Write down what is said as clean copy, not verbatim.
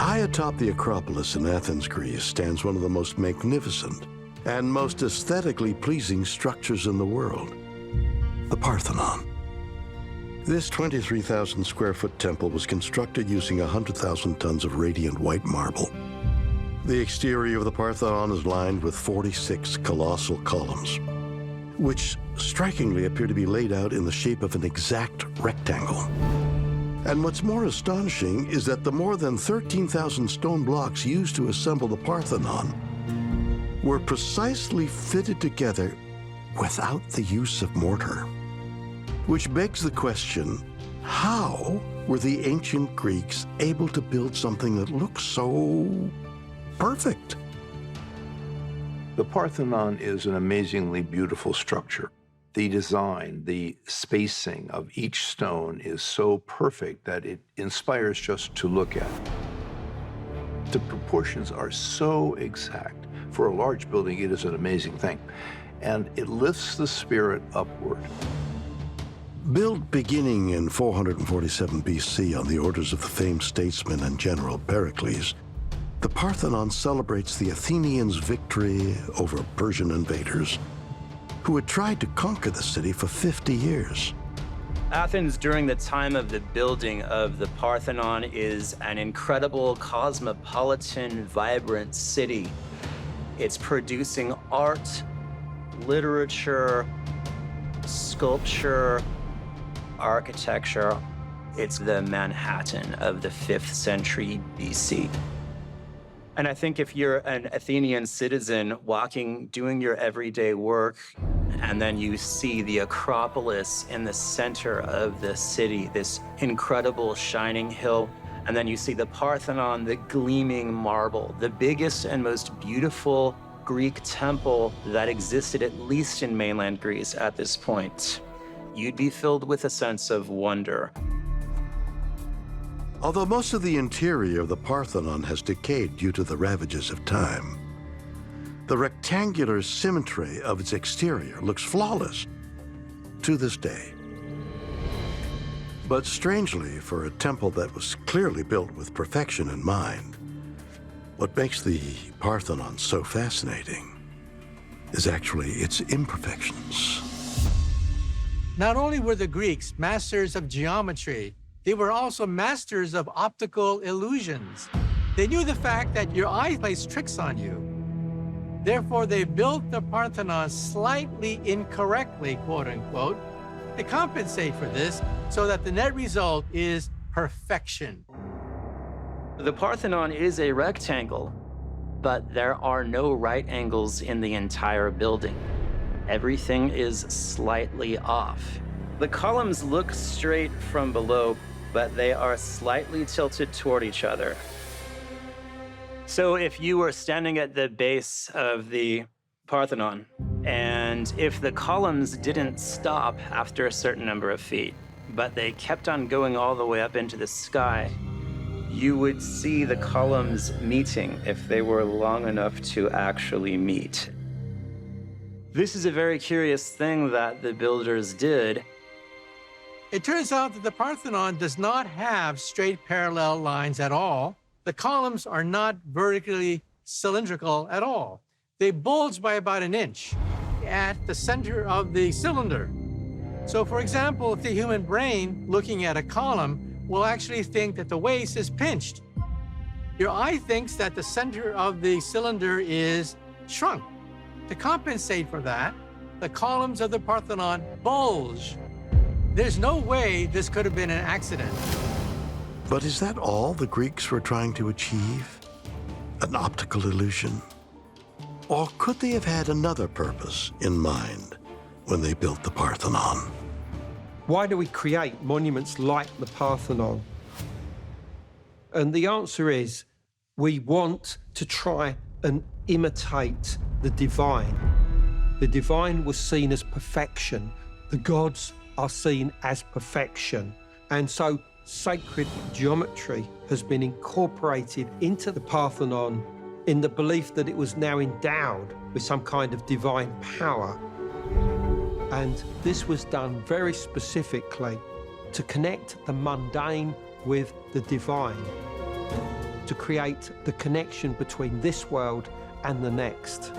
High atop the Acropolis in Athens, Greece, stands one of the most magnificent and most aesthetically pleasing structures in the world, the Parthenon. This 23,000 square foot temple was constructed using 100,000 tons of radiant white marble. The exterior of the Parthenon is lined with 46 colossal columns, which strikingly appear to be laid out in the shape of an exact rectangle. And what's more astonishing is that the more than 13,000 stone blocks used to assemble the Parthenon were precisely fitted together without the use of mortar. Which begs the question, how were the ancient Greeks able to build something that looks so perfect? The Parthenon is an amazingly beautiful structure. The design, the spacing of each stone is so perfect that it inspires just to look at. The proportions are so exact. For a large building, it is an amazing thing. And it lifts the spirit upward. Built beginning in 447 BC on the orders of the famed statesman and general Pericles, the Parthenon celebrates the Athenians' victory over Persian invaders who had tried to conquer the city for 50 years. Athens, during the time of the building of the Parthenon, is an incredible, cosmopolitan, vibrant city. It's producing art, literature, sculpture, architecture. It's the Manhattan of the 5th century BC. And I think if you're an Athenian citizen walking, doing your everyday work, and then you see the Acropolis in the center of the city, this incredible shining hill, and then you see the Parthenon, the gleaming marble, the biggest and most beautiful Greek temple that existed at least in mainland Greece at this point, you'd be filled with a sense of wonder. Although most of the interior of the Parthenon has decayed due to the ravages of time, the rectangular symmetry of its exterior looks flawless to this day. But strangely, for a temple that was clearly built with perfection in mind, what makes the Parthenon so fascinating is actually its imperfections. Not only were the Greeks masters of geometry, they were also masters of optical illusions. They knew the fact that your eye plays tricks on you. Therefore, they built the Parthenon slightly incorrectly, quote unquote, to compensate for this so that the net result is perfection. The Parthenon is a rectangle, but there are no right angles in the entire building. Everything is slightly off. The columns look straight from below, but they are slightly tilted toward each other. So if you were standing at the base of the Parthenon, and if the columns didn't stop after a certain number of feet, but they kept on going all the way up into the sky, you would see the columns meeting if they were long enough to actually meet. This is a very curious thing that the builders did. It turns out that the Parthenon does not have straight parallel lines at all. The columns are not vertically cylindrical at all. They bulge by about an inch at the center of the cylinder. So, for example, if the human brain, looking at a column, will actually think that the waist is pinched. Your eye thinks that the center of the cylinder is shrunk. To compensate for that, the columns of the Parthenon bulge. There's no way this could have been an accident. But is that all the Greeks were trying to achieve? An optical illusion? Or could they have had another purpose in mind when they built the Parthenon? Why do we create monuments like the Parthenon? And the answer is, we want to try and imitate the divine. The divine was seen as perfection. The gods are seen as perfection. And so sacred geometry has been incorporated into the Parthenon in the belief that it was now endowed with some kind of divine power. And this was done very specifically to connect the mundane with the divine, to create the connection between this world and the next.